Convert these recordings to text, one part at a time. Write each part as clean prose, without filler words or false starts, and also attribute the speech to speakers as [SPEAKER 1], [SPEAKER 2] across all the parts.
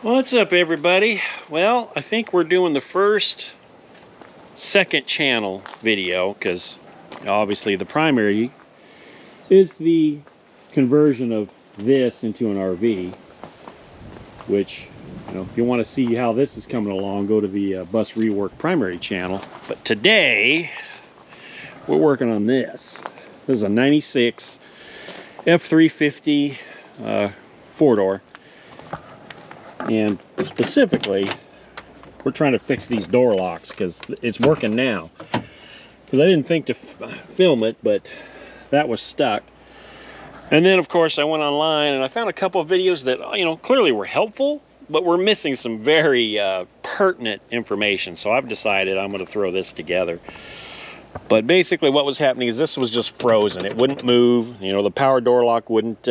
[SPEAKER 1] What's up, everybody? Well, I think we're doing the first second channel video because obviously the primary is the conversion of this into an RV, which, you know, if you want to see how this is coming along, go to the Bus Rework primary channel. But today we're working on this. This is a 96 F350 four-door. And specifically, we're trying to fix these door locks because it's working now. Because I didn't think to film it, but that was stuck. And then, of course, I went online and I found a couple of videos that, you know, clearly were helpful, but we're missing some very pertinent information. So I've decided I'm going to throw this together. But basically what was happening is this was just frozen. It wouldn't move. You know, the power door lock wouldn't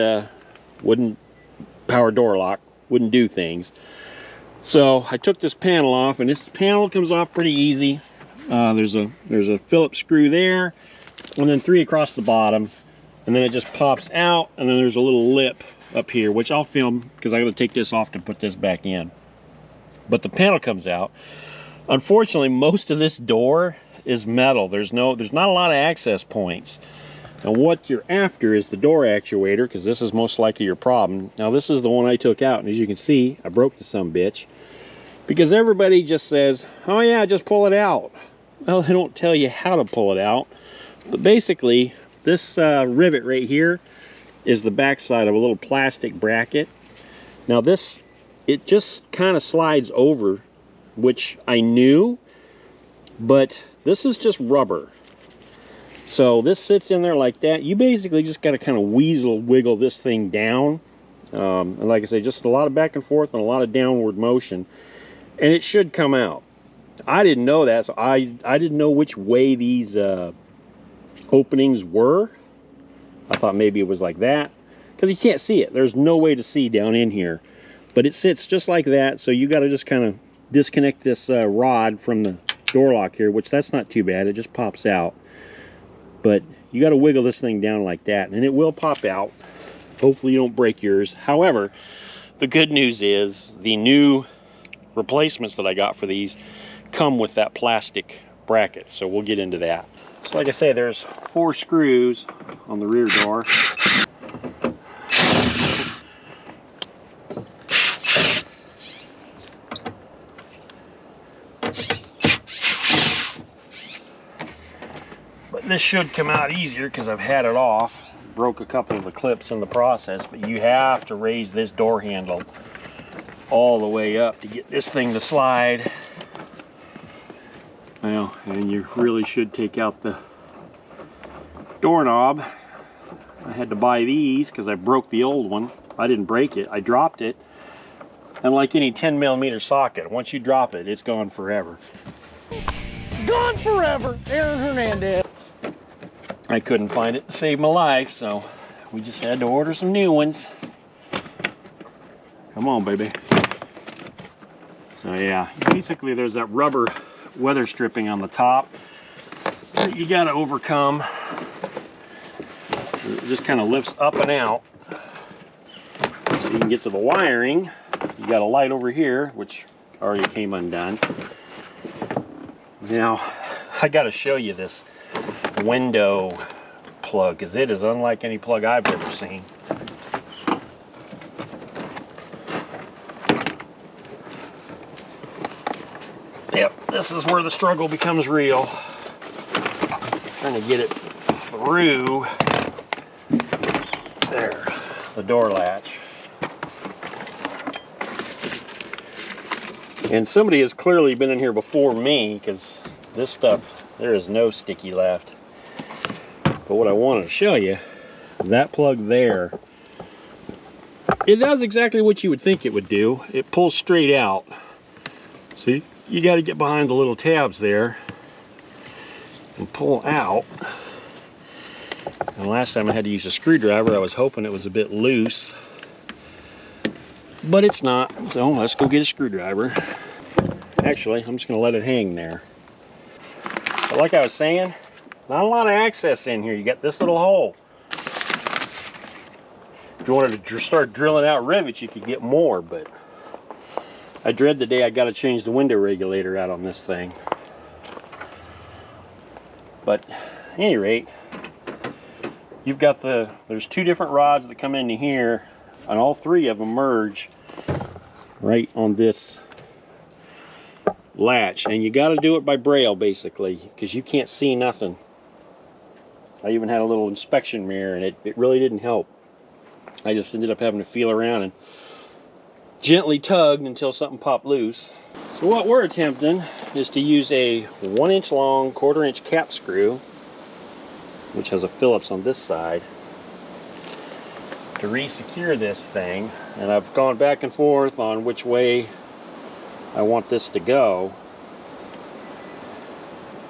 [SPEAKER 1] do things. So I took this panel off, and this panel comes off pretty easy. There's a Phillips screw there, and then 3 across the bottom, and then it just pops out, and then there's a little lip up here, which I'll film because I got to take this off to put this back in. But the panel comes out. Unfortunately, most of this door is metal. There's not a lot of access points. And what you're after is the door actuator, because this is most likely your problem. Now this is the one I took out, and as you can see, I broke the sumbitch. Because everybody just says, oh yeah, just pull it out. Well, they don't tell you how to pull it out. But basically, this rivet right here is the backside of a little plastic bracket. Now this, it just kind of slides over, which I knew, but this is just rubber. So this sits in there like that. You basically just got to kind of wiggle this thing down. And like I say, just a lot of back and forth and a lot of downward motion. And it should come out. I didn't know that, so I didn't know which way these openings were. I thought maybe it was like that, because you can't see it. There's no way to see down in here. But it sits just like that, so you got to just kind of disconnect this rod from the door lock here, which that's not too bad. It just pops out. But you got to wiggle this thing down like that, and it will pop out. Hopefully you don't break yours. However, the good news is the new replacements that I got for these come with that plastic bracket, so we'll get into that. So like I say, there's 4 screws on the rear door. This should come out easier because I've had it off. Broke a couple of the clips in the process, but you have to raise this door handle all the way up to get this thing to slide. Well, and you really should take out the doorknob. I had to buy these because I broke the old one. I didn't break it, I dropped it. And like any 10mm socket, once you drop it, it's gone forever. Gone forever, Aaron Hernandez. I couldn't find it to save my life, so we just had to order some new ones. Come on, baby. So yeah, basically there's that rubber weather stripping on the top that you got to overcome. It just kind of lifts up and out. So you can get to the wiring. You got a light over here, which already came undone. Now, I got to show you this window plug because it is unlike any plug I've ever seen. Yep, this is where the struggle becomes real. Trying to get it through there, the door latch. And somebody has clearly been in here before me because this stuff, there is no sticky left. But what I wanted to show you, that plug there, it does exactly what you would think it would do. It pulls straight out. So you got to get behind the little tabs there and pull out. And last time I had to use a screwdriver, I was hoping it was a bit loose. But it's not, so let's go get a screwdriver. Actually, I'm just going to let it hang there. But like I was saying, not a lot of access in here. You got this little hole. If you wanted to start drilling out rivets, you could get more, but I dread the day I got to change the window regulator out on this thing. But at any rate, you've got there's two different rods that come into here, and all three of them merge right on this latch, and you got to do it by braille basically, because you can't see nothing. I even had a little inspection mirror, and it really didn't help. I just ended up having to feel around and gently tugged until something popped loose. So what we're attempting is to use a 1-inch long 1/4 inch cap screw, which has a Phillips on this side, to re-secure this thing. And I've gone back and forth on which way I want this to go.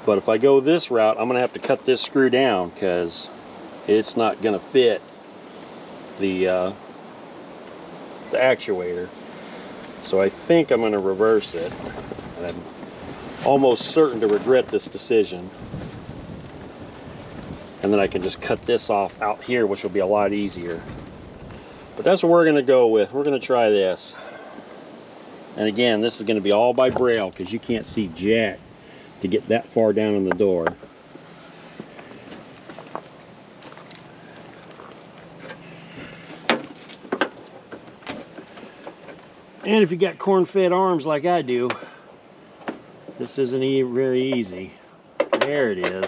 [SPEAKER 1] But if I go this route, I'm going to have to cut this screw down because it's not going to fit the actuator. So I think I'm going to reverse it. And I'm almost certain to regret this decision. And then I can just cut this off out here, which will be a lot easier. But that's what we're going to go with. We're going to try this. And again, this is going to be all by braille because you can't see jack to get that far down in the door. And if you got corn-fed arms like I do, this isn't very easy. There it is.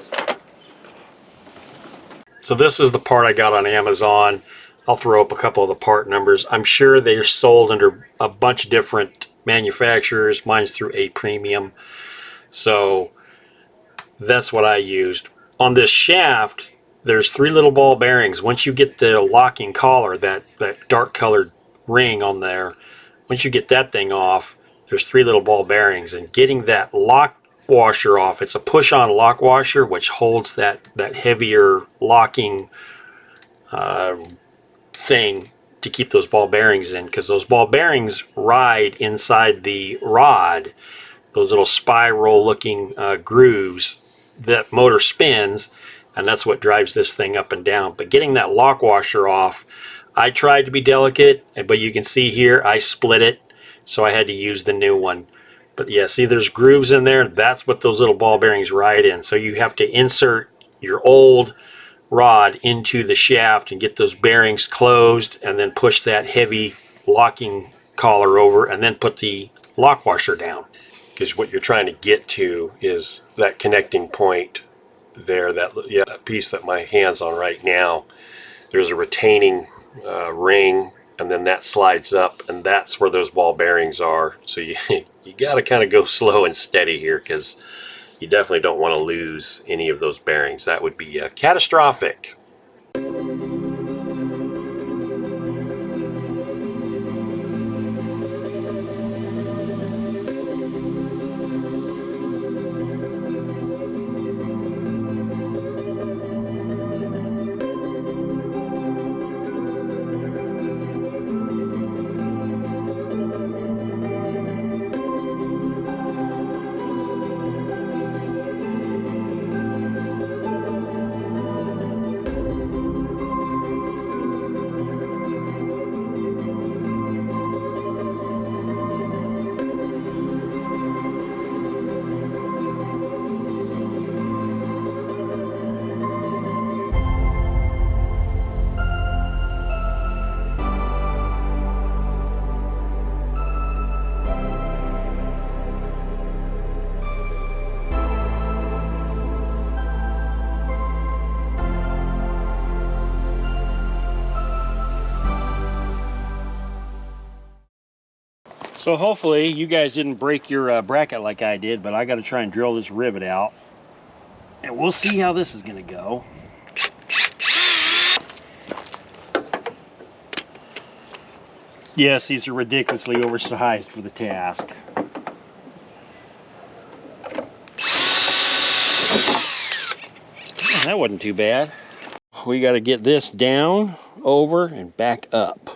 [SPEAKER 1] So this is the part I got on Amazon. I'll throw up a couple of the part numbers. I'm sure they're sold under a bunch of different manufacturers. Mine's through A Premium. So that's what I used. On this shaft, there's 3 little ball bearings. Once you get the locking collar, that dark colored ring on there, once you get that thing off, there's 3 little ball bearings. And getting that lock washer off, it's a push-on lock washer which holds that heavier locking thing to keep those ball bearings in, because those ball bearings ride inside the rod, those little spiral looking grooves that motor spins, and that's what drives this thing up and down. But getting that lock washer off, I tried to be delicate, but you can see here I split it, so I had to use the new one. But yeah, see there's grooves in there. That's what those little ball bearings ride in. So you have to insert your old rod into the shaft and get those bearings closed, and then push that heavy locking collar over, and then put the lock washer down. Because what you're trying to get to is that connecting point there, that piece that my hand's on right now. There's a retaining ring, and then that slides up, and that's where those ball bearings are. So you got to kind of go slow and steady here, because you definitely don't want to lose any of those bearings. That would be catastrophic. So hopefully you guys didn't break your bracket like I did, but I got to try and drill this rivet out. And we'll see how this is going to go. Yes, these are ridiculously oversized for the task. That wasn't too bad. We got to get this down, over, and back up.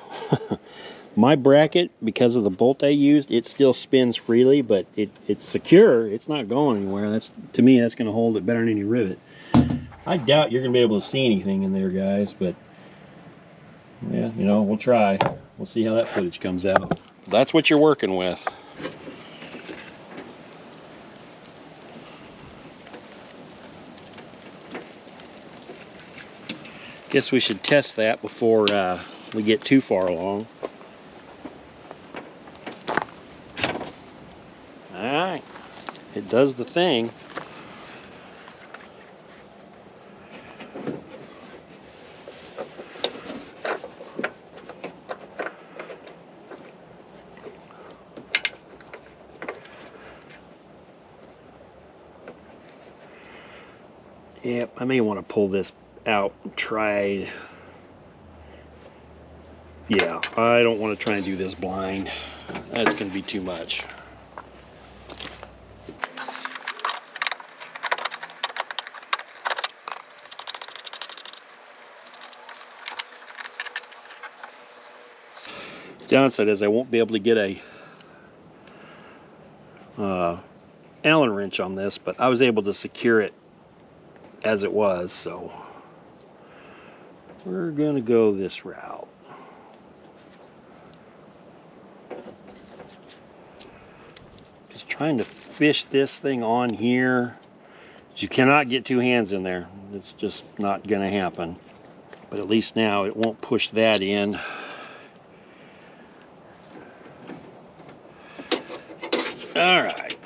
[SPEAKER 1] My bracket, because of the bolt I used, it still spins freely, but it's secure. It's not going anywhere. To me, that's going to hold it better than any rivet. I doubt you're going to be able to see anything in there, guys, but yeah, you know, we'll try. We'll see how that footage comes out. That's what you're working with. Guess we should test that before we get too far along. Alright, it does the thing. Yep, I may want to pull this out and try. Yeah, I don't want to try and do this blind. That's going to be too much. The downside is I won't be able to get a Allen wrench on this, but I was able to secure it as it was, so we're going to go this route. Just trying to fish this thing on here. You cannot get two hands in there. It's just not going to happen. But at least now it won't push that in. All right.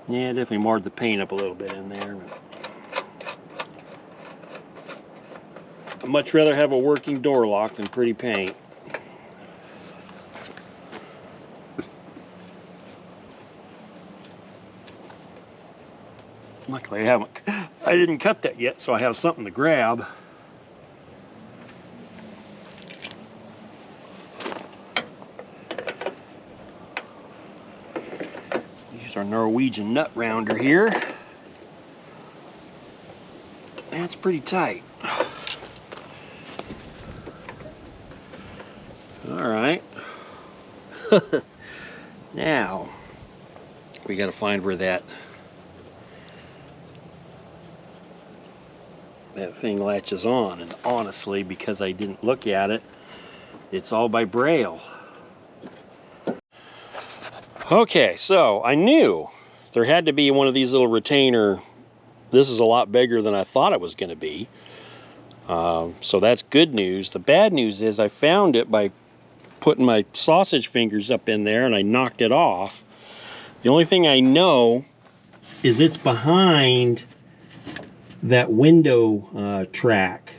[SPEAKER 1] Yeah, definitely marred the paint up a little bit in there. I'd much rather have a working door lock than pretty paint. Luckily I didn't cut that yet, so I have something to grab. Use our Norwegian nut rounder here. That's pretty tight. All right. Now we got to find where that thing latches on, and honestly, because I didn't look at it, it's all by braille. Okay, so I knew there had to be one of these little retainer. This is a lot bigger than I thought it was going to be, so that's good news. The bad news is I found it by putting my sausage fingers up in there and I knocked it off. The only thing I know is it's behind that window track,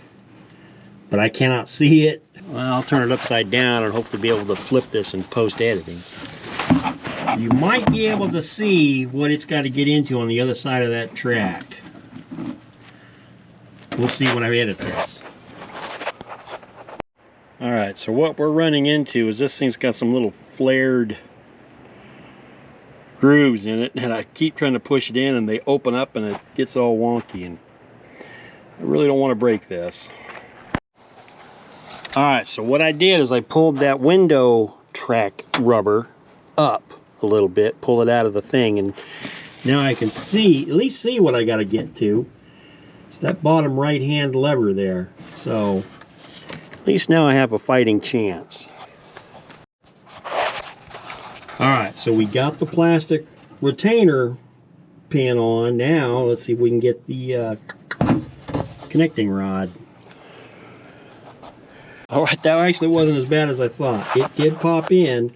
[SPEAKER 1] but I cannot see it. Well, I'll turn it upside down and hopefully be able to flip this in post-editing. You might be able to see what it's got to get into on the other side of that track. We'll see when I edit this. Alright, so what we're running into is this thing's got some little flared grooves in it, and I keep trying to push it in and they open up and it gets all wonky, and I really don't want to break this. Alright, so what I did is I pulled that window track rubber up a little bit, pull it out of the thing, and now I can see, at least see what I got to get to. It's that bottom right hand lever there. So at least now I have a fighting chance. Alright, so we got the plastic retainer pin on. Now let's see if we can get the connecting rod. Alright, that actually wasn't as bad as I thought. It did pop in.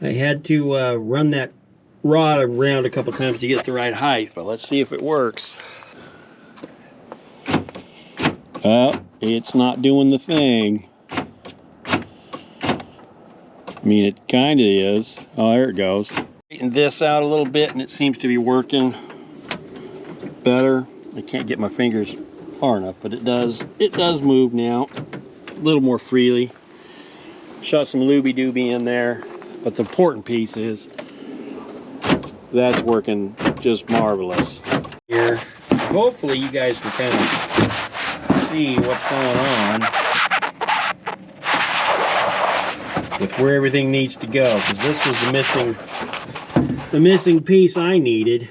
[SPEAKER 1] I had to run that rod around a couple times to get the right height, but let's see if it works. Well, it's not doing the thing. I mean, it kind of is. Oh, there it goes. Straighten this out a little bit and it seems to be working better. I can't get my fingers far enough, but it does move now a little more freely. Shot some looby-dooby in there, but the important piece is that's working just marvelous. Here, hopefully you guys can kind of see what's going on with where everything needs to go, because this was the missing piece I needed,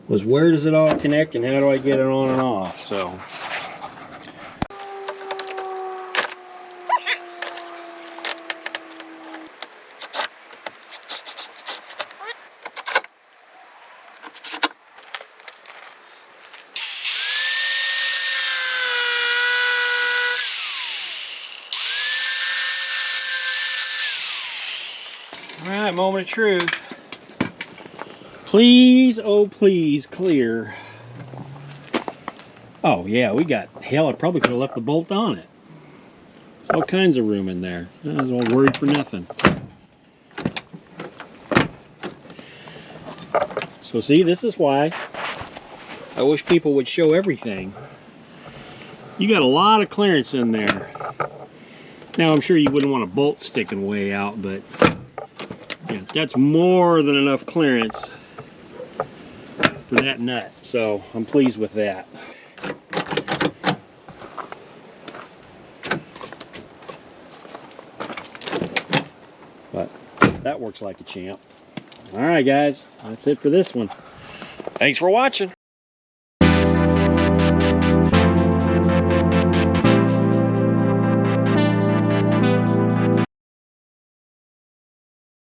[SPEAKER 1] was where does it all connect and how do I get it on and off. So All right, moment of truth. Please, oh please, clear. Oh yeah, we got, hell, I probably could have left the bolt on it. There's all kinds of room in there. I was all worried for nothing. So see, this is why I wish people would show everything. You got a lot of clearance in there. Now I'm sure you wouldn't want a bolt sticking way out, but yeah, that's more than enough clearance for that nut. So I'm pleased with that. But that works like a champ. All right, guys, that's it for this one. Thanks for watching.